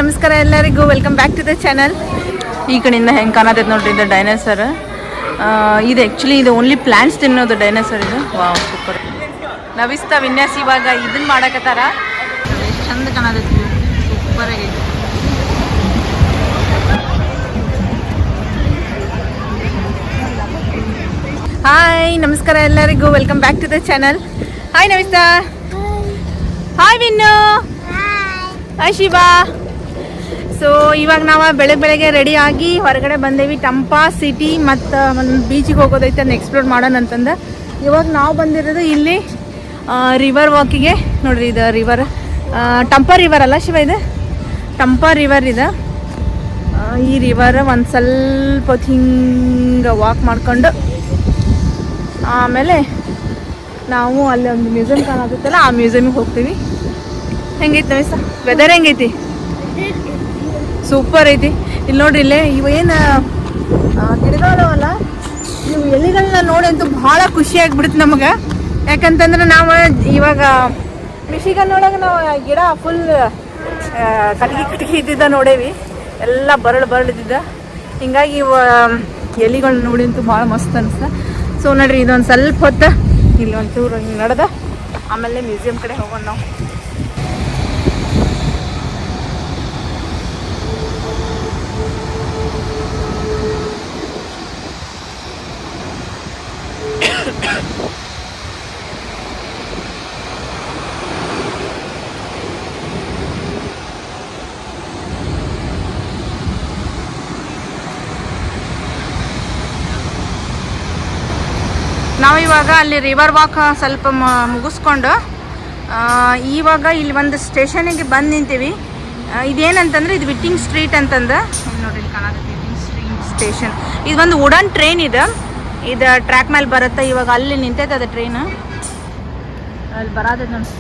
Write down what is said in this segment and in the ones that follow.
ನಮಸ್ಕಾರ ಎಲ್ಲರಿಗೂ, welcome back to the channel. ಈ ಕಡೆಯಿಂದ ಹೆಂಗೆ ಕಾಣತೈತೆ ನೋಡ್ರಿ, ಇದು ಡೈನೋಸರ್. ಇದು ಆ್ಯಕ್ಚುಲಿ ಇದು ಓನ್ಲಿ ಪ್ಲಾಂಟ್ಸ್ ತಿನ್ನೋದು ಡೈನೋಸರ್. ಇದು ವಾವ್ ಸೂಪರ್. ನವಿಸ್ತಾ ವಿನ್ಯಾಸ ಇವಾಗ ಇದನ್ನ ಮಾಡಕತ್ತಾರ. ಎಷ್ಟು ಚಂದ ಕಾಣತೈತಿ, ಸೂಪರ್ ಆಗೈತಿ. ಹಾಯ್ ನಮಸ್ಕಾರ ಎಲ್ಲರಿಗೂ, welcome back to the channel. Hi Navista. Hi Vinnu. Hi Shiva. So ಇವಾಗ ನಾವು ಬೆಳಗ್ಗೆ ರೆಡಿ ಆಗಿ ಹೊರಗಡೆ ಬಂದೇವಿ. ಟಂಪಾ ಸಿಟಿ ಮತ್ತು ಒಂದು ಬೀಚಿಗೆ ಹೋಗೋದೈತೆ, ಅದನ್ನ ಎಕ್ಸ್ಪ್ಲೋರ್ ಮಾಡೋಣ ಅಂತಂದು. ಇವಾಗ ನಾವು ಬಂದಿರೋದು ಇಲ್ಲಿ ರಿವರ್ ವಾಕಿಗೆ. ನೋಡ್ರಿ, ಇದು ರಿವರ್ ಟಂಪಾ ರಿವರ್ ಅಲ್ಲ ಶಿವ, ಇದು ಟಂಪಾ ರಿವರ್. ಇದೆ ಈ ರಿವರ್ ಒಂದು ಸ್ವಲ್ಪ ಹಿಂಗೆ ವಾಕ್ ಮಾಡ್ಕೊಂಡು ಆಮೇಲೆ ನಾವು ಅಲ್ಲಿ ಒಂದು ಮ್ಯೂಸಿಯಂ ಕಾಣಾಗುತ್ತಲ್ಲ, ಆ ಮ್ಯೂಸಿಯಮಿಗೆ ಹೋಗ್ತೀವಿ. ಹೆಂಗೈತಿ ನವಿಸ? ವೆದರ್ ಹೆಂಗೈತಿ? ಸೂಪರ್ ಐತಿ. ಇಲ್ಲಿ ನೋಡ್ರಿ, ಇಲ್ಲೇ ಇವೇನು ಗಿಡಗಳವಲ್ಲ, ಇವು ಎಲೆಗಳನ್ನ ನೋಡಿ ಅಂತೂ ಭಾಳ ಖುಷಿ ಆಗಿಬಿಡುತ್ತೆ ನಮಗೆ. ಯಾಕಂತಂದ್ರೆ ನಾವು ಇವಾಗ ಮಿಶಿಗನ್ ಒಳಗೆ ನಾವು ಗಿಡ ಫುಲ್ ಕಟ್ಗೆ ಇದ್ದಿದ್ದ ನೋಡೇವಿ, ಎಲ್ಲ ಬರಳಿದ್ದಿದ್ದ. ಹಿಂಗಾಗಿ ಇವು ಎಲೆಗಳನ್ನ ನೋಡಿ ಅಂತೂ ಭಾಳ ಮಸ್ತ್ ಅನಿಸ್ತ. ಸೊ ನೋಡ್ರಿ, ಇದೊಂದು ಸ್ವಲ್ಪ ಹೊತ್ತು ಇಲ್ಲಿ ಒಂಚೂರು ಹಿಂಗೆ ನಡೆದ ಆಮೇಲೆ ಮ್ಯೂಸಿಯಂ ಕಡೆ ಹೋಗೋಣ ನಾವು. ನಾವಿವಾಗ ಅಲ್ಲಿ ರಿವರ್ ವಾಕ್ ಸ್ವಲ್ಪ ಮುಗಿಸ್ಕೊಂಡು ಇವಾಗ ಇಲ್ಲಿ ಒಂದು ಸ್ಟೇಷನಿಗೆ ಬಂದು ನಿಂತೀವಿ. ಇದೇನಂತಂದ್ರೆ ಇದು ವಿಟ್ಟಿಂಗ್ ಸ್ಟ್ರೀಟ್ ಅಂತಂದು ನೋಡಿ, ಕಾಣತ್ತೆ ವಿಟ್ಟಿಂಗ್ ಸ್ಟ್ರೀಟ್ ಸ್ಟೇಷನ್. ಇದು ಒಂದು ವುಡನ್ ಟ್ರೈನ್ ಇದೆ, ಇದು ಟ್ರ್ಯಾಕ್ ಮೇಲೆ ಬರುತ್ತೆ. ಇವಾಗ ಅಲ್ಲಿ ನಿಂತೈತೆ ಅದು ಟ್ರೈನ್, ಅಲ್ಲಿ ಬರತೈತೆ ನೋಡಿ.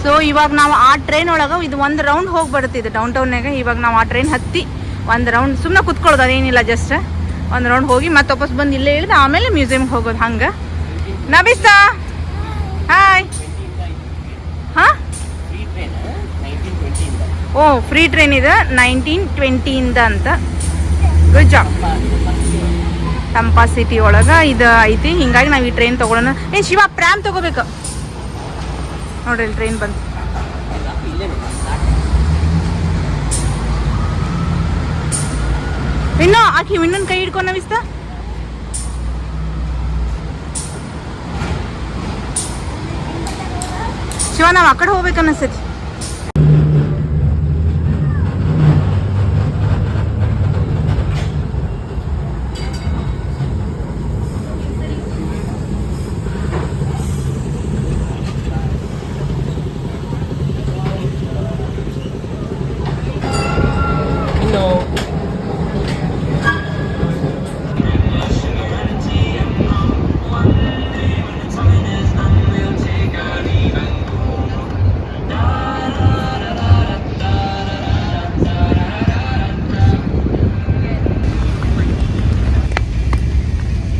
ಸೊ ಇವಾಗ ನಾವು ಆ ಟ್ರೈನ್ ಒಳಗೆ ಇದು ಒಂದು ರೌಂಡ್ ಹೋಗಿ ಬರುತ್ತೆ, ಇದು ಡೌನ್ ಟೌನ್ನಾಗ. ಇವಾಗ ನಾವು ಆ ಟ್ರೈನ್ ಹತ್ತಿ ಒಂದು ರೌಂಡ್ ಸುಮ್ಮನೆ ಕುತ್ಕೊಳ್ಳೋದು, ಅದೇನಿಲ್ಲ, ಜಸ್ಟ್ ಒಂದು ರೌಂಡ್ ಹೋಗಿ ಮತ್ತೆ ವಾಪಸ್ ಬಂದು ಇಲ್ಲೇ ಇಳಿದು ಆಮೇಲೆ ಮ್ಯೂಸಿಯಮ್ಗೆ ಹೋಗೋದು. ಹಂಗೆ ನಬಿಸ್ತಾ. ಹಾಯ್. ಹಾಂ, ಓ ಫ್ರೀ ಟ್ರೈನ್ ಇದೆ 1920 ಅಂತ. Good job. ಟಂಪಾ ಸಿಟಿ ಒಳಗೆ ಇದು ಐತಿ, ಹಿಂಗಾಗಿ ನಾವು ಈ ಟ್ರೈನ್ ತೊಗೊಳೋಣ. ಏನು ಶಿವ, ಪ್ರ್ಯಾಮ್ ತೊಗೋಬೇಕು ನೋಡ್ರಿ, ಇಲ್ಲಿ ಟ್ರೈನ್ ಬಂತು. ಇನ್ನು ಆಕಿ ಇನ್ನೊಂದು ಕೈ ಹಿಡ್ಕೊಂಡು ನವಿಸ್ತಾ. ಶಿವ, ನಾವು ಆ ಕಡೆ ಹೋಗ್ಬೇಕು ಅನ್ನಿಸ್ತೈತಿ.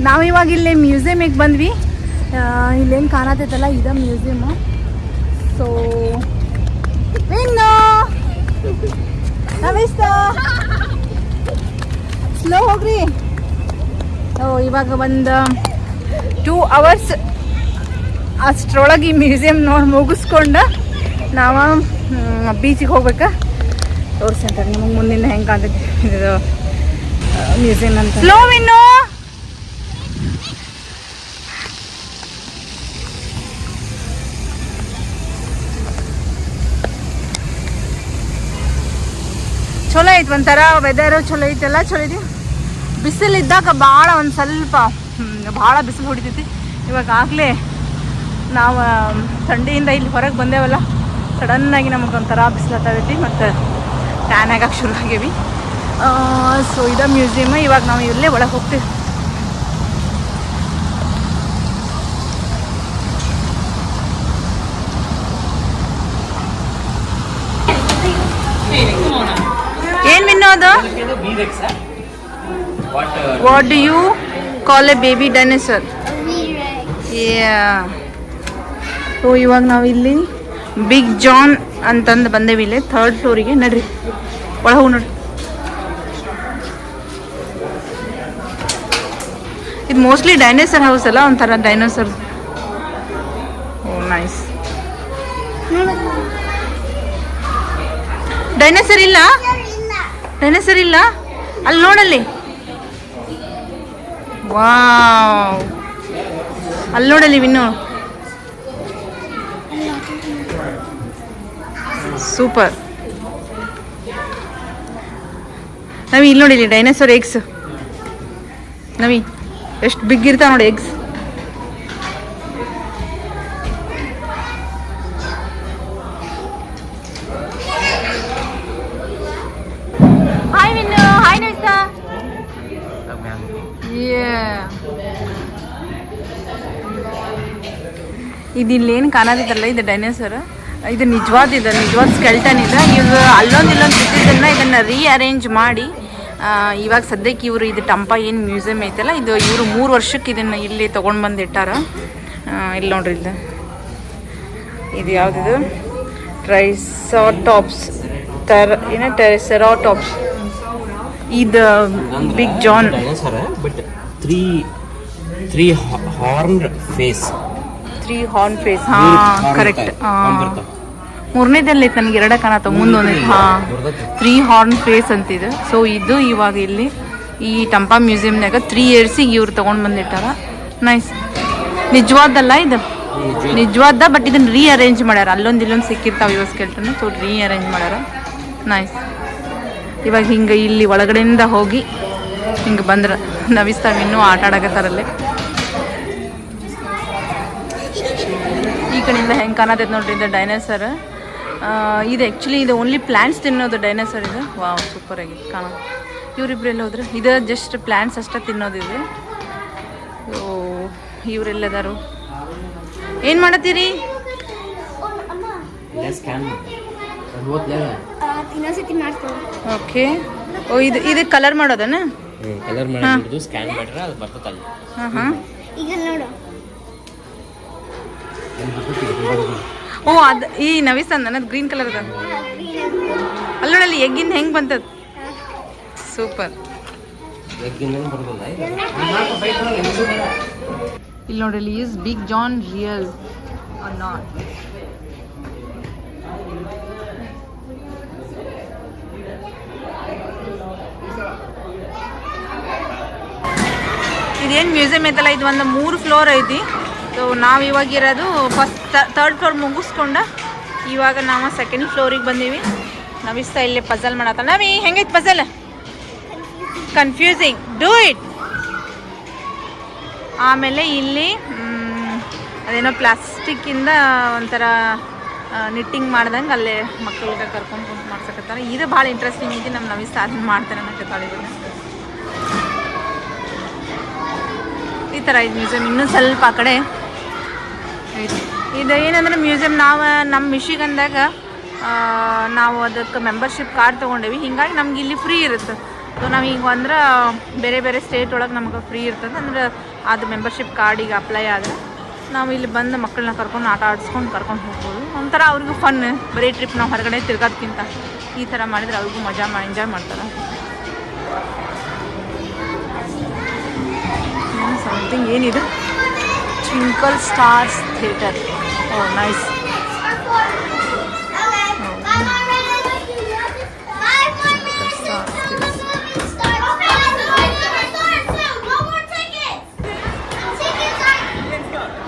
ನಾವಿವಾಗ ಇಲ್ಲಿ ಮ್ಯೂಸಿಯಮಿಗೆ ಬಂದ್ವಿ. ಇಲ್ಲೇನು ಕಾಣತೈತಲ್ಲ, ಇದ ಮ್ಯೂಸಿಯಮು. ಸೊ ಸ್ಲೋ ಹೋಗ್ರಿ. ಇವಾಗ ಒಂದು 2 hours ಅಷ್ಟರೊಳಗೆ ಈ ಮ್ಯೂಸಿಯಂ ನೋಡಿ ಮುಗಿಸ್ಕೊಂಡು ನಾವು ಬೀಚಿಗೆ ಹೋಗ್ಬೇಕಾ. ತೋರಿಸಿ ಅಂತ ನಿಮಗೆ ಮುಂದಿನ ಹೆಂಗೆ ಕಾಣ್ತೈತಿ ಇದು ಮ್ಯೂಸಿಯಂ ಅಂತ. Slow win. ಚಲೋ ಐತಿ, ಒಂಥರ ವೆದರು ಚಲೋ ಐತೆಲ್ಲ, ಚಲೋ ಐತಿ. ಬಿಸಿಲು ಇದ್ದಾಗ ಭಾಳ ಒಂದು ಸ್ವಲ್ಪ ಭಾಳ ಬಿಸಿಲು ಹೊಡಿತೈತಿ. ಇವಾಗ ಆಗಲೇ ನಾವು ಥಂಡಿಯಿಂದ ಇಲ್ಲಿ ಹೊರಗೆ ಬಂದೇವಲ್ಲ, ಸಡನ್ನಾಗಿ ನಮಗೆ ಒಂಥರ ಬಿಸಿಲು ಹತ್ತೈತಿ ಮತ್ತು ಟ್ಯಾನ್ ಆಗಕ್ಕೆ ಶುರು ಆಗೇವಿ. ಸೊ ಇದು ಮ್ಯೂಸಿಯಮ್. ಇವಾಗ ನಾವು ಇಲ್ಲೇ ಒಳಗೆ ಹೋಗ್ತೀವಿ. ಏನು ವಿನ್ನೋದು? What do you call a baby dinosaur? Yeah. So ಇವಾಗ ನಾವು ಇಲ್ಲಿ ಬಿಗ್ ಜಾನ್ ಅಂತಂದು ಬಂದೇವಿ ಇಲ್ಲಿ 3rd ಫ್ಲೋರಿಗೆ. ನಡ್ರಿ ಒಳ ಹೋಗಿ ನೋಡ್ರಿ. ಇದು ಮೋಸ್ಟ್ಲಿ ಡೈನೋಸರ್ ಹೌಸ್ ಅಲ್ಲ, ಒಂಥರ ಡೈನೋಸರ್. ಓ ನೈಸ್. ಡೈನೋಸರ್ ಇಲ್ಲ, ಡೈನೋಸರ್ ಇಲ್ಲ ಅಲ್ಲಿ ನೋಡಲ್ಲಿ. ವಾವ್, ಅಲ್ಲಿ ನೋಡಲ್ಲಿ ವಿನ್ನು. ಸೂಪರ್. ನವಿ ಇಲ್ಲಿ ನೋಡಿಲಿ ಡೈನೋಸರ್ ಎಗ್ಸ್. ನವಿ ಎಷ್ಟು ಬಿಗ್ ಇರ್ತಾವ ನೋಡಿ eggs. Hi Vinnu. Hi Navita. ಇದು ಇಲ್ಲೇನು ಕಾಣೋದಿದ್ದಲ್ಲ, ಇದು ಡೈನೋಸರ್. ಇದು ನಿಜವಾದ ಸ್ಕೆಲ್ಟನ್ ಇದೆ. ಇವರು ಇಲ್ಲೊಂದು ಬಿದ್ದಿದ್ದನ್ನು ಇದನ್ನು ರೀಅರೇಂಜ್ ಮಾಡಿ ಇವಾಗ ಸದ್ಯಕ್ಕೆ ಇವರು ಇದು ಟಂಪ ಏನು ಮ್ಯೂಸಿಯಂ ಐತಲ್ಲ, ಇದು ಇವರು 3 ವರ್ಷಕ್ಕೆ ಇದನ್ನು ಇಲ್ಲಿ ತೊಗೊಂಡು ಬಂದು ಇಟ್ಟಾರ. ಇಲ್ಲಿ ನೋಡ್ರಿ, ಇದು ಯಾವುದಿದು ಟ್ರೈಸರಾಟಾಪ್ಸ್ ಟೆಸೆರಾಟಾಪ್ಸ್. ಇದು Big John. But 3 horn face. 3 horn face. ಹಾಂ ಕರೆಕ್ಟ್. ಮೂರನೇದಲ್ಲಿ ನನಗೆ 2 ಕಾಣತ್ತ, ಮುಂದೊಂದು. ಹಾಂ 3 ಹಾರ್ನ್ ಫೇಸ್ ಅಂತಿದೆ. ಸೊ ಇದು ಇವಾಗ ಇಲ್ಲಿ ಈ ಟಂಪಾ ಮ್ಯೂಸಿಯಮ್ನಾಗ 3 ಇಯರ್ಸಿಗೆ ಇವ್ರು ತೊಗೊಂಡು ಬಂದಿಟ್ಟಾರ. ನೈಸ್. ನಿಜವಾದಲ್ಲ ಇದು, ನಿಜವಾದ. ಬಟ್ ಇದನ್ನು ರೀಅರೇಂಜ್ ಮಾಡ್ಯಾರ. ಇಲ್ಲೊಂದು ಸಿಕ್ಕಿರ್ತಾವೆ ಇವಾಗ ಸ್ಕೆಲ್ಟನ್. ಸೊ ರೀಅರೇಂಜ್ ಮಾಡ್ಯಾರ. ನೈಸ್. ಇವಾಗ ಹಿಂಗೆ ಇಲ್ಲಿ ಒಳಗಡೆಯಿಂದ ಹೋಗಿ ಹಿಂಗೆ ಬಂದ್ರೆ ನವಿಸ್ತಾವ ಇನ್ನೂ ಆಟ ಆಡಕತ್ತಾರಲ್ಲೇ. ಈ ಕಡೆಯಿಂದ ಹೆಂಗೆ ಕಾಣತೈತೆ ನೋಡ್ರಿ ಇದು ಡೈನೋಸರ್. ಇದು ಆ್ಯಕ್ಚುಲಿ ಇದು ಓನ್ಲಿ ಪ್ಲ್ಯಾಂಟ್ಸ್ ತಿನ್ನೋದು ಡೈನೋಸರ್ ಇದು. ವಾವ್, ಸೂಪರ್ ಆಗಿದೆ ಕಾಣೋದು. ಇವರಿಬ್ರೆಲ್ಲ ಹೋದ್ರೆ ಇದು ಜಸ್ಟ್ ಪ್ಲ್ಯಾಂಟ್ಸ್ ಅಷ್ಟೇ ತಿನ್ನೋದಿದೆ. ಸೊ ಇವರೆಲ್ಲದಾರು ಏನು ಮಾಡತ್ತೀರಿ? ಓಕೆ. ಓ ಇದು ಕಲರ್ ಮಾಡೋದನ? ಕಲರ್ ಮಾಡಿ ಸ್ಕ್ಯಾನ್ ಮಾಡ್ರೆ ಅದು ಬರ್ತದಲ್ಲ. ಹಾಂ. ಈಗ ನೋಡು. ಓ ಅದು ಈ ನವಿಸ್ತಂದ ಅನ್ನೋದು ಗ್ರೀನ್ ಕಲರ್ ಅದ. ಅಲ್ಲೋಡಲ್ಲಿ ಎಗ್ಗಿಂದ ಹೆಂಗೆ ಬಂತದ. ಸೂಪರ್. ಇಲ್ಲಿ ನೋಡಲ್ಲಿ is Big John real or not? ಇದೇನು ಮ್ಯೂಸಿಯಂ ಐತಲ್ಲ, ಇದು ಒಂದು 3 ಫ್ಲೋರ್ ಐತಿ. ಸೊ ನಾವು ಇವಾಗ ಇರೋದು 3rd ಫ್ಲೋರ್ ಮುಗಿಸ್ಕೊಂಡು ಇವಾಗ ನಾವು 2nd ಫ್ಲೋರಿಗೆ ಬಂದೀವಿ. ನವಿಸ್ತಾ ಇಲ್ಲೇ ಪಜಲ್ ಮಾಡತ್ತ. ನವಿ ಹೆಂಗೈತೆ ಪಜಲ್? ಕನ್ಫ್ಯೂಸಿಂಗ್. Do it. ಆಮೇಲೆ ಇಲ್ಲಿ ಅದೇನೋ ಪ್ಲಾಸ್ಟಿಕ್ಕಿಂದ ಒಂಥರ ನಿಟ್ಟಿಂಗ್ ಮಾಡ್ದಂಗೆ ಅಲ್ಲೇ ಮಕ್ಕಳಿಗೆ ಕರ್ಕೊಂಡು ಕುಂತು ಮಾಡ್ಸಕತ್ತಾರೆ. ಇದು ಭಾಳ ಇಂಟ್ರೆಸ್ಟಿಂಗ್ ಐತಿ. ನಮ್ಮ ನವಿಸ್ತಾ ಅದನ್ನ ಮಾಡ್ತಾನೆ ಅನ್ನಕತ್ತಾಳೆ. ಈ ಥರ ಇದು ಮ್ಯೂಸಿಯಂ. ಇನ್ನೂ ಸ್ವಲ್ಪ ಆ ಕಡೆ ಇದು ಏನಂದ್ರೆ ಮ್ಯೂಸಿಯಂ ನಮ್ಮ ಮಿಶಿಗನ್ದಾಗ ನಾವು ಅದಕ್ಕೆ ಮೆಂಬರ್ಶಿಪ್ ಕಾರ್ಡ್ ತೊಗೊಂಡೇವಿ. ಹೀಗಾಗಿ ನಮ್ಗೆ ಇಲ್ಲಿ ಫ್ರೀ ಇರುತ್ತೆ. ಸೊ ನಾವು ಈಗ ಅಂದ್ರೆ ಬೇರೆ ಸ್ಟೇಟ್ ಒಳಗೆ ನಮ್ಗೆ ಫ್ರೀ ಇರ್ತದೆ. ಅಂದ್ರೆ ಅದು ಮೆಂಬರ್ಶಿಪ್ ಕಾರ್ಡಿಗೆ ಅಪ್ಲೈ ಆದರೆ ನಾವು ಇಲ್ಲಿ ಬಂದು ಮಕ್ಕಳನ್ನ ಕರ್ಕೊಂಡು ಆಟ ಆಡಿಸ್ಕೊಂಡು ಕರ್ಕೊಂಡು ಹೋಗ್ಬೋದು. ಒಂಥರ ಅವ್ರಿಗೂ ಫನ್. ಬರೀ ಟ್ರಿಪ್ ನಾವು ಹೊರಗಡೆ ತಿರ್ಗೋದಕ್ಕಿಂತ ಈ ಥರ ಮಾಡಿದರೆ ಅವ್ರಿಗೂ ಎಂಜಾಯ್ ಮಾಡ್ತಾರೆ. ಸಮಥಿಂಗ್ ಏನಿದೆ, Twinkle Stars Theatre. Oh nice.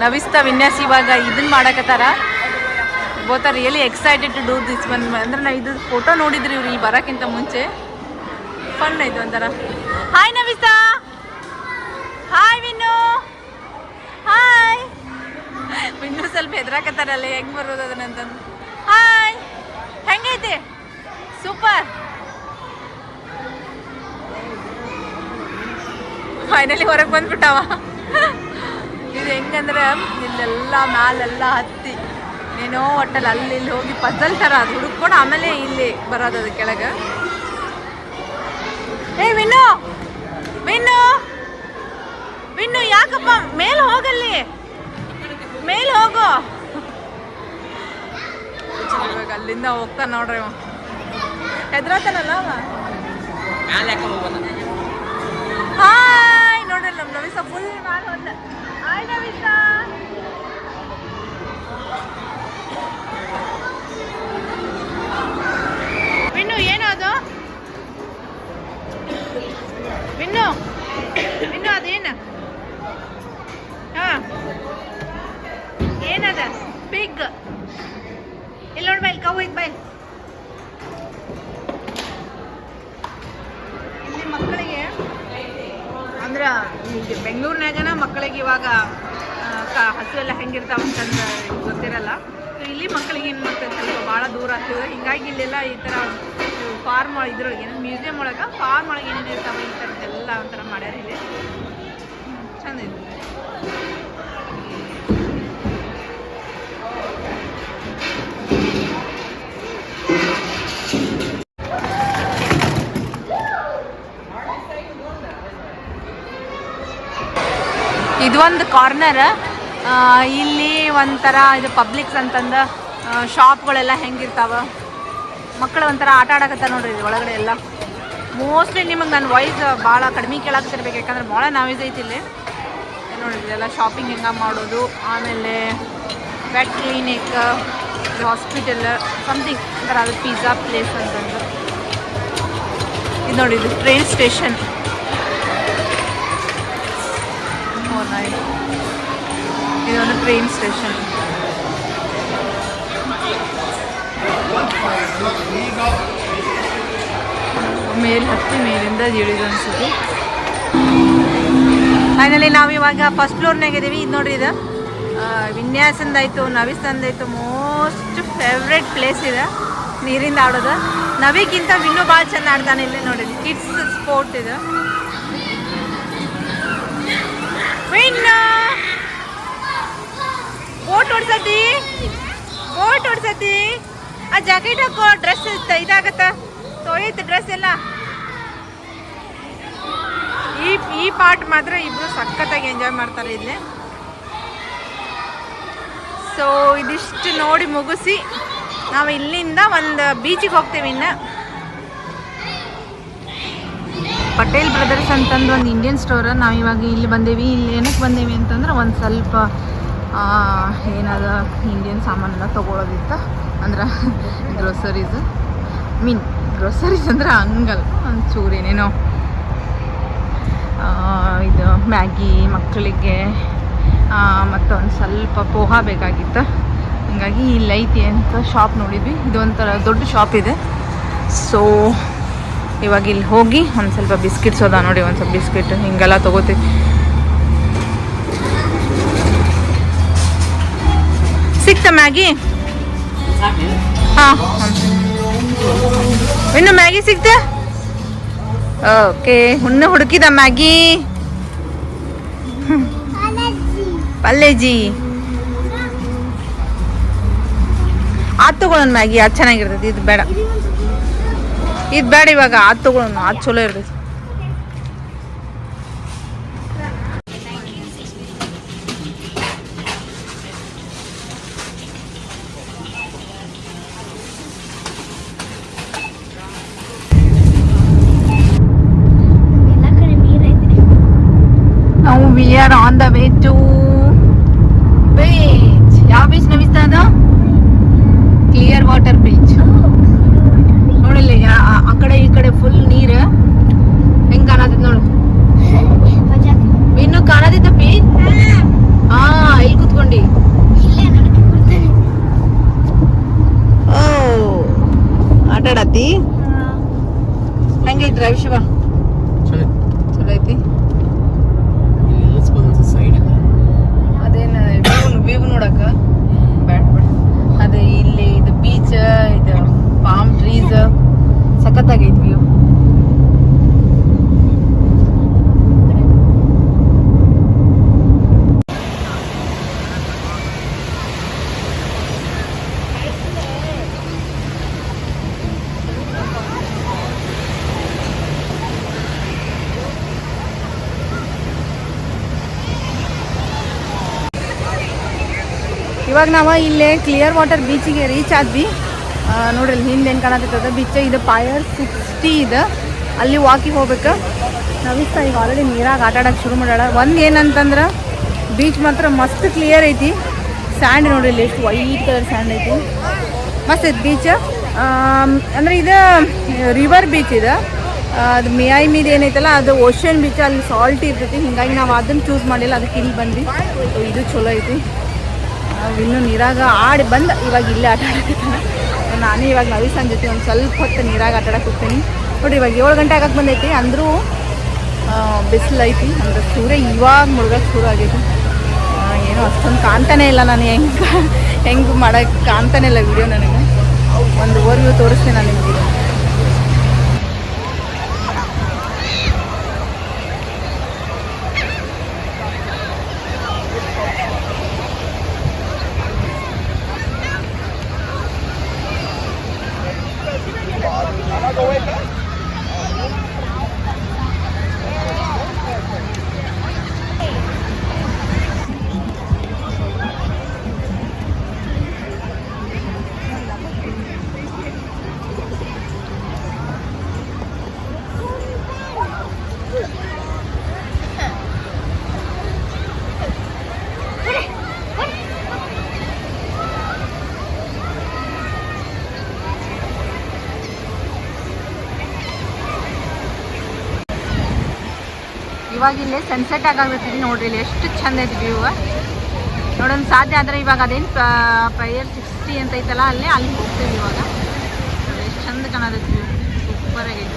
Navista Vinyas ಇವಾಗ ಇದನ್ನ ಮಾಡಕತ್ತಾರ. Both are really excited to do this one. ಅಂದ್ರೆ ನಾವು ಇದು ಫೋಟೋ ನೋಡಿದ್ರಿ ಇವ್ರು ಇಲ್ಲಿ ಬರೋಕ್ಕಿಂತ ಮುಂಚೆ. ಫನ್ ಆಯ್ತು ಒಂಥರ. Hi Navista. Hi Vinnu. Hi Vinnu. ಸ್ವಲ್ಪ ಹೆದ್ರಾಕತ್ತಾರಲ್ಲ ಹೆಂಗೆ ಬರೋದು ಅದನ್ನಂತಂದು. ಹಾಯ್, ಹೆಂಗೈತೆ? ಸೂಪರ್. ಫೈನಲಿ ಹೊರಗೆ ಬಂದ್ಬಿಟ್ಟವ. ಇದು ಹೆಂಗಂದ್ರೆ ಇಲ್ಲೆಲ್ಲ ಮ್ಯಾಲೆಲ್ಲ ಹತ್ತಿ ಏನೋ ಒಟ್ಟಲ್ಲಿ ಅಲ್ಲಿ ಇಲ್ಲಿ ಹೋಗಿ ಪಜಲ್ ಥರ ಅದು ಹುಡುಕ್ಕೊಂಡು ಆಮೇಲೆ ಇಲ್ಲಿ ಬರೋದು ಅದು ಕೆಳಗೆ. ಏ ವಿನ್ನು, ವಿನ್ನು, ವಿನ್ನು ಯಾಕಪ್ಪ ಮೇಲೆ ಹೋಗಲ್ಲಿ, ಮೇಲೆ ಹೋಗು. ಇವಾಗ ಅಲ್ಲಿಂದ ಹೋಗ್ತಾನೆ ನೋಡ್ರಿ ಅವ ಹೆದ್ರತಾನಲ್ಲ ಅವ. ಹಾಯ್ ನೋಡ್ರಿ ನಮ್ಮ ನವಿಸ ಫುಲ್ ನಾನು ಅಂದ ಹಾಯ್ ನವಿಸ. ವಿನ್ನು ಏನು ಅದು ವಿನ್ನು ವಿನ್ನು ಅದೇನು ಹಾಂ ಏನದ ಪಿಗ್ ಇಲ್ಲಿ ನೋಡಿ ಬೈಲ್ ಕವು ಐತ್ ಬೈಲ್. ಇಲ್ಲಿ ಮಕ್ಕಳಿಗೆ ಅಂದ್ರೆ ಈಗ ಬೆಂಗಳೂರಿನಾಗನ ಮಕ್ಕಳಿಗೆ ಇವಾಗ ಹಸು ಎಲ್ಲ ಹೆಂಗಿರ್ತಾವ ಅಂತಂದ್ರೆ ಗೊತ್ತಿರಲ್ಲ. ಸೊ ಇಲ್ಲಿ ಮಕ್ಕಳಿಗೆ ಏನು ಮಾಡ್ತಾರೆ ಸ್ವಲ್ಪ ಭಾಳ ದೂರ ಆಗ್ತದೆ. ಹಿಂಗಾಗಿ ಇಲ್ಲೆಲ್ಲ ಈ ಥರ ಫಾರ್ಮ್ ಇದ್ರೊಳಗೆ ಏನೋ ಮ್ಯೂಸಿಯಂ ಒಳಗೆ ಫಾರ್ಮ್ ಒಳಗೆ ಏನೇನು ಇರ್ತಾವೆ ಈ ಥರದ್ದೆಲ್ಲ ಒಂಥರ ಮಾಡ್ಯಾರ ಇಲ್ಲಿ ಚಂದ ಇದೆ. ಇದು ಒಂದು ಕಾರ್ನರ್. ಇಲ್ಲಿ ಒಂಥರ ಇದು ಪಬ್ಲಿಕ್ಸ್ ಅಂತಂದು ಶಾಪ್ಗಳೆಲ್ಲ ಹೆಂಗಿರ್ತಾವ ಮಕ್ಕಳು ಒಂಥರ ಆಟ ಆಡಕತ್ತಾರ ನೋಡ್ರಿ ಇದು ಒಳಗಡೆ ಎಲ್ಲ. ಮೋಸ್ಟ್ಲಿ ನಿಮಗೆ ನನ್ನ ವಾಯ್ಸ್ ಭಾಳ ಕಡಿಮೆ ಕೇಳಾಕತ್ತಿರ್ಬೇಕು, ಯಾಕಂದ್ರೆ ಭಾಳ ನಾಯ್ಸ್ ಐತಿ ಇಲ್ಲಿ ನೋಡಿರಿ. ಇದೆಲ್ಲ ಶಾಪಿಂಗ್ ಹೆಂಗೆ ಮಾಡೋದು, ಆಮೇಲೆ ವೆಟ್ ಕ್ಲಿನಿಕ್, ಹಾಸ್ಪಿಟಲ್ ಸಮಥಿಂಗ್ ಒಂಥರ ಅದು ಪಿಜ್ಜಾ ಪ್ಲೇಸ್ ಅಂತಂದು. ಇದು ನೋಡಿ ಇದು ಟ್ರೈನ್ ಸ್ಟೇಷನ್. ಇದೊಂದು ಟ್ರೈನ್ ಸ್ಟೇಷನ್. ಮೇಲಿಂದ ಇಳಿದು ಅನ್ಸುತ್ತೆ. ಫೈನಲಿ ನಾವು ಇವಾಗ ಫಸ್ಟ್ ಫ್ಲೋರ್ನಾಗ ಇದೀವಿ. ಇದು ನೋಡ್ರಿ ಇದು ವಿನ್ಯಾಸಂದಾಯ್ತು ನವಿಸಂದಾಯ್ತು ಮೋಸ್ಟ್ ಫೇವ್ರೆಟ್ ಪ್ಲೇಸ್ ಇದೆ ನೀರಿಂದ ಆಡೋದು. ನವಿಗಿಂತ ಇನ್ನೂ ಭಾಳ ಚೆಂದ ಆಡ್ತಾನೆ ಇಲ್ಲಿ ನೋಡಿ. ಕಿಡ್ಸ್ ಸ್ಪೋರ್ಟ್ ಇದು. ಬೋಟ್ ಓಡ್ಸತಿ ಆ ಜಾಕೆಟ್ ಹಾಕೋ ಡ್ರೆಸ್ ಇದಾಗತ್ತ ತೊಳಿತ ಡ್ರೆಸ್ ಎಲ್ಲ. ಈ ಪಾರ್ಟ್ ಮಾತ್ರ ಇಬ್ರು ಸಖತ್ತಾಗಿ ಎಂಜಾಯ್ ಮಾಡ್ತಾರೆ ಇಲ್ಲಿ. ಸೊ ಇದಿಷ್ಟು ನೋಡಿ ಮುಗಿಸಿ ನಾವು ಇಲ್ಲಿಂದ ಒಂದು ಬೀಚಿಗೆ ಹೋಗ್ತೀವಿ. ಇನ್ನು ಪಟೇಲ್ ಬ್ರದರ್ಸ್ ಅಂತಂದು ಒಂದು ಇಂಡಿಯನ್ ಸ್ಟೋರ್. ನಾವು ಇವಾಗ ಇಲ್ಲಿ ಬಂದೇವಿ. ಇಲ್ಲಿ ಏನಕ್ಕೆ ಬಂದೇವಿ ಅಂತಂದ್ರೆ ಒಂದು ಸ್ವಲ್ಪ ಏನದ ಇಂಡಿಯನ್ ಸಾಮಾನೆಲ್ಲ ತೊಗೊಳೋದಿತ್ತು. ಅಂದ್ರೆ ಗ್ರೋಸರೀಸ್ ಗ್ರೋಸರೀಸ್ ಅಂದ್ರೆ ಹಂಗಲ್ಲ, ಒಂಚೂರು ಏನೇನೋ ಇದು ಮ್ಯಾಗಿ ಮಕ್ಕಳಿಗೆ ಮತ್ತು ಒಂದು ಸ್ವಲ್ಪ ಪೋಹಾ ಬೇಕಾಗಿತ್ತು. ಹಂಗಾಗಿ ಇಲ್ಲಿ ಐತಿ ಅಂತ ಶಾಪ್ ನೋಡಿದ್ವಿ. ಇದು ಒಂಥರ ದೊಡ್ಡ ಶಾಪ್ ಇದೆ. ಸೊ ಇವಾಗ ಇಲ್ಲಿ ಹೋಗಿ ಒಂದು ಸ್ವಲ್ಪ ಬಿಸ್ಕಿಟ್ಸ್ ಅದ ನೋಡಿ, ಒಂದು ಸ್ವಲ್ಪ ಬಿಸ್ಕಿಟ್ ಹಿಂಗೆಲ್ಲ ತೊಗೋತೀವಿ. ಸಿಕ್ತ ಮ್ಯಾಗಿ? ಹಾಂ ಇನ್ನು ಮ್ಯಾಗಿ ಸಿಕ್ತ? ಓಕೆ ಹುಣ್ಣು ಹುಡುಕಿದ ಮ್ಯಾಗಿ ಪಲ್ಲೇಜಿ ಅದು ತಗೊಳ್ಳೋಣ. ಮ್ಯಾಗಿ ಅದು ಚೆನ್ನಾಗಿರ್ತೈತಿ. ಇದು ಬೇಡ, ಇದು ಬೇಡ. ಇವಾಗ ಅದು ತಗೊಳ್ಳೋಣ, ಅದು ಚಲೋ ಇರ್ತೈತಿ. ನಾವು we are on the way to beach. ಯಾವ ಬೀಚ್ ನವಿಸ್ತಾ ಅದು? Clear water beach. ನೋಡಿಲ್ಲ ಆ ಕಡೆ ಈ ಕಡೆ ಫುಲ್ ನೀರು ಹೆಂಗ್ ಕಾಣತೈತಿ ನೋಡು. ಇನ್ನು ಕಾಣತೈತ ಬೀಚ್? ಹಾ ಇಲ್ಲಿ ಕುತ್ಕೊಂಡಿ. ಓ ಆಟ ಆಡತ್ತಿ? ಹೆಂಗೈತಿ ರವಿ ಶಿವ? ಚಲೋ ಐತಿ. ಅದೇನು ವ್ಯೂ ನೋಡಕ ಬ್ಯಾಡ್ ಬಿಡ. ಅದೇ ಇಲ್ಲಿ ಇದು ಬೀಚ್, ಇದು ಪಾಮ್ ಟ್ರೀಸ್ ಸಖತ್ತಾಗೈತಿ ವ್ಯೂ. ಇವಾಗ ನಾವು ಇಲ್ಲೇ ಕ್ಲಿಯರ್ ವಾಟರ್ ಬೀಚಿಗೆ ರೀಚ್ ಆದ್ವಿ. ನೋಡ್ರಿ ಇಲ್ಲಿ ಹಿಂದೆ ಏನು ಕಾಣತ್ತದ ಬೀಚ್ ಇದು Pier 60 ಇದೆ. ಅಲ್ಲಿ ವಾಕಿಂಗ್ ಹೋಗ್ಬೇಕು. ನವಿಸ್ತಾ ಈಗ ಆಲ್ರೆಡಿ ನೀರಾಗ ಆಟ ಆಡೋಕೆ ಶುರು ಮಾಡ್ಯಾಳ. ಒಂದು ಏನಂತಂದ್ರೆ ಬೀಚ್ ಮಾತ್ರ ಮಸ್ತ್ ಕ್ಲಿಯರ್ ಐತಿ. ಸ್ಯಾಂಡ್ ನೋಡ್ರಿ ಇಲ್ಲಿ ಎಷ್ಟು ವೈಟ್ ಕಲರ್ ಸ್ಯಾಂಡ್ ಐತಿ, ಮಸ್ತ್ ಐತಿ ಬೀಚ್. ಅಂದರೆ ಇದು ರಿವರ್ ಬೀಚ್ ಇದೆ. ಅದು ಮಿಯಾಮಿದು ಏನೈತಲ್ಲ ಅದು ಓಷನ್ ಬೀಚ್, ಅಲ್ಲಿ ಸಾಲ್ಟ್ ಇರ್ತೈತಿ. ಹೀಗಾಗಿ ನಾವು ಅದನ್ನು ಚೂಸ್ ಮಾಡಿಲ್ಲ, ಅದಕ್ಕೆ ಇಲ್ಲಿ ಬಂದ್ವಿ. ಇದು ಚಲೋ ಐತಿ. ನಾವು ಇನ್ನೂ ನೀರಾಗ ಆಡಿ ಬಂದು ಇವಾಗ ಇಲ್ಲೇ ಆಟ ಆಡಕತ್ತಾನೆ. ನಾನು ಇವಾಗ ನವಿಸನ್ ಜೊತೆ ಒಂದು ಸ್ವಲ್ಪ ಹೊತ್ತು ನೀರಾಗ ಆಟ ಆಡಕ್ಕೆ ಹೋಗ್ತೀನಿ. ನೋಡಿರಿ ಇವಾಗ 7 ಗಂಟೆ ಆಗಕ್ಕೆ ಬಂದೈತಿ, ಅಂದರೂ ಬಿಸಿಲು ಐತಿ. ಅಂದರೆ ಸೂರ್ಯ ಇವಾಗ ಮುಳುಗಕ್ಕೆ ಶುರು ಆಗೈತಿ. ಏನೋ ಅಷ್ಟೊಂದು ಕಾಣ್ತಾನೆ ಇಲ್ಲ. ನಾನು ಹೆಂಗೆ ಮಾಡೋಕ್ಕೆ ಕಾಣ್ತಾನೆ ಇಲ್ಲ ವಿಡಿಯೋ. ನನಗೆ ಒಂದು ಓವರ್ವ್ಯೂ ತೋರಿಸ್ತೀನಿ ನಾನು ನಿಮಗೆ. ಇವಾಗ ಇಲ್ಲೇ ಸನ್ಸೆಟ್ ಆಗಾಗ್ಲತ್ತಿದ್ವಿ. ನೋಡ್ರಿ ಇಲ್ಲಿ ಎಷ್ಟು ಚಂದ ಐತಿ ವ್ಯೂ. ನೋಡೋಣ ಸಾಧ್ಯ ಆದರೆ ಇವಾಗ ಅದೇನು Pier 60 ಅಂತ ಐತಲ್ಲ ಅಲ್ಲಿ ಹೋಗ್ತೀವಿ ಇವಾಗ. ಎಷ್ಟು ಚಂದ ಕಾಣತೈತಿ ವ್ಯೂ, ಸೂಪರ್ ಆಗೈತಿ.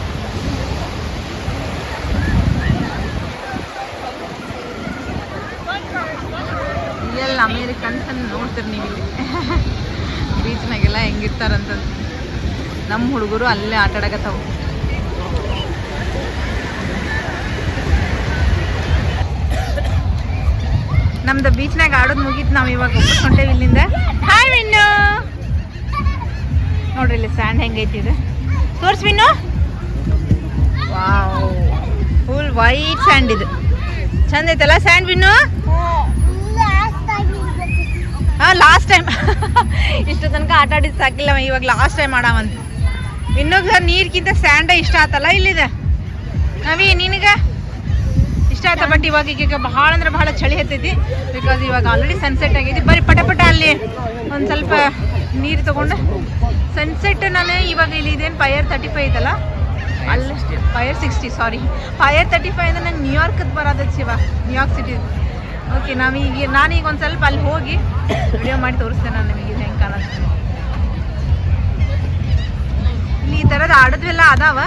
ಇಲ್ಲೆಲ್ಲ ಅಮೇರಿಕನ್ಸ್ ಅನ್ನು ನೋಡ್ತೀರಿ ನೀವು ಇಲ್ಲಿ ಬೀಚ್ನಾಗೆಲ್ಲ ಹೆಂಗಿರ್ತಾರಂತ. ನಮ್ಮ ಹುಡುಗರು ಅಲ್ಲೇ ಆಟ ಆಡಕತ್ತಾವು. ನಮ್ದು ಬೀಚ್ನಾಗ ಆಡೋದು ಮುಗೀತು. ನಾವು ಇವಾಗ ವಾಪಸ್ ಹೊಂಟೇವಿ ಇಲ್ಲಿಂದ. ಹಾಯ್ ವಿನ್ನು, ನೋಡ್ರಿ ಇಲ್ಲಿ ಸ್ಯಾಂಡ್ ಹೆಂಗೈತಿ ಇದು ತೋರ್ಸ್ Vinnu. Wow, full white sand ಇದು. ಚಂದ ಐತಲ್ಲ ಸ್ಯಾಂಡ್ ವಿನ್ನು? ಹಾಂ, ಲಾಸ್ಟ್ ಟೈಮ್ ಇಷ್ಟು ತನಕ ಆಟ ಆಡಿದ್ದು ಸಾಕಿಲ್ಲ, ಇವಾಗ ಲಾಸ್ಟ್ ಟೈಮ್ ಆಡಾವಂತ. ಇನ್ನೊಂದು ನೀರ್ಗಿಂತ ಸ್ಯಾಂಡೇ ಇಷ್ಟ ಆತಲ್ಲ ಇಲ್ಲಿದೆ. ನವಿ ನಿನಗೆ ಇಷ್ಟ ಆಯ್ತಾ? ಬಟ್ ಇವಾಗ ಈಗ ಭಾಳ ಅಂದ್ರೆ ಭಾಳ ಚಳಿ ಹತ್ತೈತಿ. ಬಿಕಾಸ್ ಇವಾಗ ಆಲ್ರೆಡಿ ಸನ್ಸೆಟ್ ಆಗೈತಿ. ಬರೀ ಪಟ ಅಲ್ಲಿ ಒಂದು ಸ್ವಲ್ಪ ನೀರು ತೊಗೊಂಡು ಸನ್ಸೆಟ್. ನಾನು ಇವಾಗ ಇಲ್ಲಿ ಇದೇನು Pier 35 ಐತಲ್ಲ ಅಲ್ಲಿ Pier 60 ಸಾರಿ Pier 35 ಅಂದರೆ ನಂಗೆ ನ್ಯೂಯಾರ್ಕದ್ದು ಬರೋದಕ್ಕೆ ಶಿವ, ನ್ಯೂಯಾರ್ಕ್ ಸಿಟಿ. ಓಕೆ, ನಾನೀಗ ಒಂದು ಸ್ವಲ್ಪ ಅಲ್ಲಿ ಹೋಗಿ ವಿಡಿಯೋ ಮಾಡಿ ತೋರಿಸ್ತೇನೆ ನಾನು ನಿಮಗೆ ಇದು ಹೆಂಗೆ ಕಾಣುತ್ತೆ. ಇಲ್ಲಿ ಈ ಥರದ್ದು ಆಡೋದ್ವೆಲ್ಲ ಅದಾವ,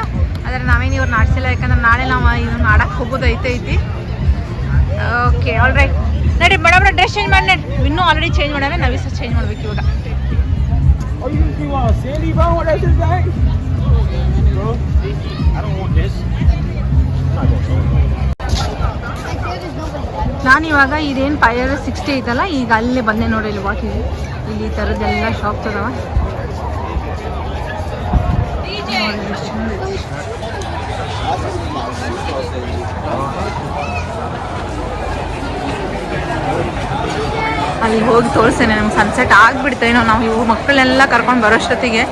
ಆದರೆ ನಾವೇನು ಇವ್ರನ್ನ ಆಡಿಸಿಲ್ಲ. ಯಾಕಂದ್ರೆ ನಾಳೆ ನಾವು ಇದನ್ನ ಆಡಕ್ಕೆ ಹೋಗೋದು ಐತಿ. Okay, all right. ನಡಿ ಬಡ ಡ್ರೆಸ್ ಚೇಂಜ್ ಮಾಡಿ. ನಡಿ, ಇನ್ನೂ ಆಲ್ರೆಡಿ ಚೇಂಜ್ ಮಾಡ್ಯಾರ, ನಾವೇ ಸಹ ಚೇಂಜ್ ಮಾಡ್ಬೇಕು ಇವಾಗ. ನಾನಿವಾಗ ಇದೇನು Pier 60 ಐತಲ್ಲ ಈಗ ಅಲ್ಲೇ ಬಂದೆ ನೋಡಿ. ಇಲ್ಲಿ ವಾಕಿಂಗ್ ಇಲ್ಲಿ ಈ ಥರದ್ದೆಲ್ಲ ಶಾಪ್ಸ್ ಅದಾವ. ಅಲ್ಲಿ ಹೋಗಿ ತೋರಿಸ್ತೇನೆ. ನಮ್ಗೆ ಸನ್ಸೆಟ್ ಆಗಿಬಿಡ್ತೇನೋ. ನಾವು ಇವು ಮಕ್ಕಳನ್ನೆಲ್ಲ ಕರ್ಕೊಂಡು ಬರೋಷ್ಟೊತ್ತಿಗೆ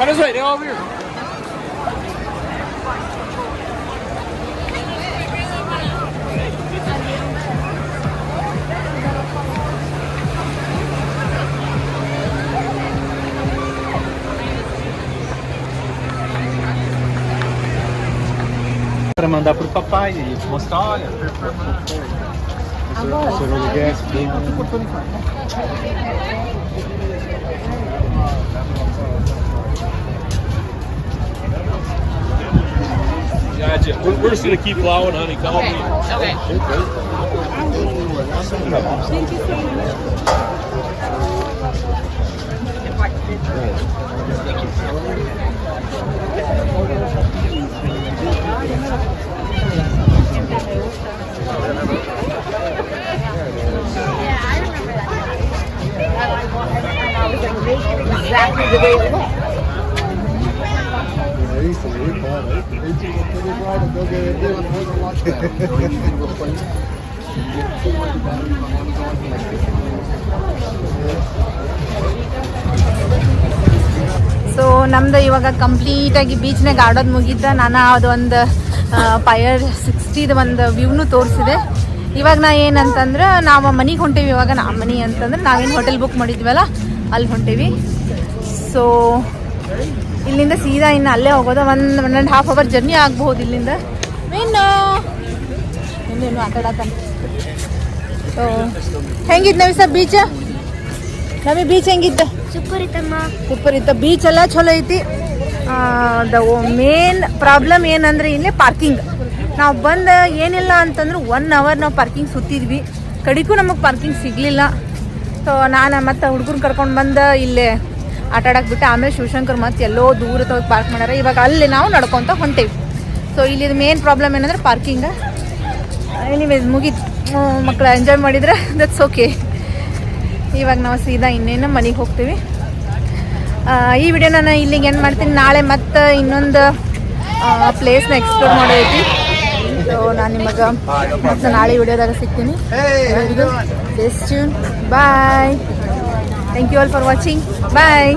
Come this way, they're over here. Para mandar pro papai e mostrar, olha. Chegou o gás. Yeah, you. We're just gonna keep plowing, honey. Call me. Okay. Exactly the way it was. So ನಮ್ದು ಇವಾಗ ಕಂಪ್ಲೀಟಾಗಿ ಬೀಚ್ನಾಗ ಆಡೋದು ಮುಗಿದ್ದ ನಾನು ಅದೊಂದು fire 60 ಒಂದು ವ್ಯೂನು ತೋರಿಸಿದೆ. ಇವಾಗ ನಾ ಏನಂತಂದ್ರೆ ನಾವು ಮನೆಗೆ ಹೊಂಟೇವಿ. ಇವಾಗ ನಮ್ಮ ಮನೆ ಅಂತಂದ್ರೆ ನಾವೇನು ಹೋಟೆಲ್ ಬುಕ್ ಮಾಡಿದ್ವಲ್ಲ ಅಲ್ಲಿ ಹೊಂಟೇವಿ. ಸೊ ಇಲ್ಲಿಂದ ಸೀದಾ ಇನ್ನು ಅಲ್ಲೇ ಹೋಗೋದು. 1.5 ಅವರ್ ಜರ್ನಿ ಆಗ್ಬಹುದು ಇಲ್ಲಿಂದ. ಇನ್ನೇನು ಆಟ ಆಡತ್ತಾನೆ. ಸೊ ಹೆಂಗಿತ್ತು ನವಿಸ ಬೀಚ್? ನಮಗೆ ಬೀಚ್ ಹೆಂಗಿತ್ತು? ಸೂಪರ್ ಇತ್ತು. ಬೀಚ್ ಎಲ್ಲ ಚಲೋ ಐತಿ. ದ ಮೇನ್ ಪ್ರಾಬ್ಲಮ್ ಏನಂದ್ರೆ ಇಲ್ಲೇ ಪಾರ್ಕಿಂಗ್. ನಾವು ಬಂದು ಏನಿಲ್ಲ ಅಂತಂದ್ರೆ 1 ಅವರ್ ನಾವು ಪಾರ್ಕಿಂಗ್ ಸುತ್ತಿದ್ವಿ. ಕಡಿಗೂ ನಮಗೆ ಪಾರ್ಕಿಂಗ್ ಸಿಗಲಿಲ್ಲ. ಸೊ ನಾನು ಮತ್ತೆ ಹುಡುಗರು ಕರ್ಕೊಂಡು ಬಂದು ಇಲ್ಲೇ ಆಟ ಆಡಕ್ಕೆ ಬಿಟ್ಟೆ. ಆಮೇಲೆ ಶಿವಶಂಕರ್ ಮತ್ತೆ ಎಲ್ಲೋ ದೂರ ಹೋಗಿ ಪಾರ್ಕ್ ಮಾಡ್ಯಾರ. ಇವಾಗ ಅಲ್ಲಿ ನಾವು ನಡ್ಕೊತ ಹೊಂಟೇವಿ. ಸೊ ಇಲ್ಲಿ ಮೇನ್ ಪ್ರಾಬ್ಲಮ್ ಏನಂದ್ರೆ ಪಾರ್ಕಿಂಗ್. ಎನಿವೇಸ್ ಮುಗೀತು. ಮಕ್ಕಳು ಎಂಜಾಯ್ ಮಾಡಿದ್ರೆ ದಟ್ಸ್ ಓಕೆ. ಇವಾಗ ನಾವು ಸೀದಾ ಇನ್ನೇನು ಮನೆಗೆ ಹೋಗ್ತೀವಿ. ಈ ವಿಡಿಯೋನ ನಾನು ಇಲ್ಲಿಗೆ ಏನು ಮಾಡ್ತೀನಿ. ನಾಳೆ ಮತ್ತೆ ಇನ್ನೊಂದು ಪ್ಲೇಸ್ನ ಎಕ್ಸ್ಪ್ಲೋರ್ ಮಾಡೋದೈತಿ. ಸೊ ನಾನು ನಿಮಗೆ ಮತ್ತೆ ನಾಳೆ ವಿಡಿಯೋದಾಗ ಸಿಗ್ತೀನಿ. Bye. Thank you all for watching. Bye.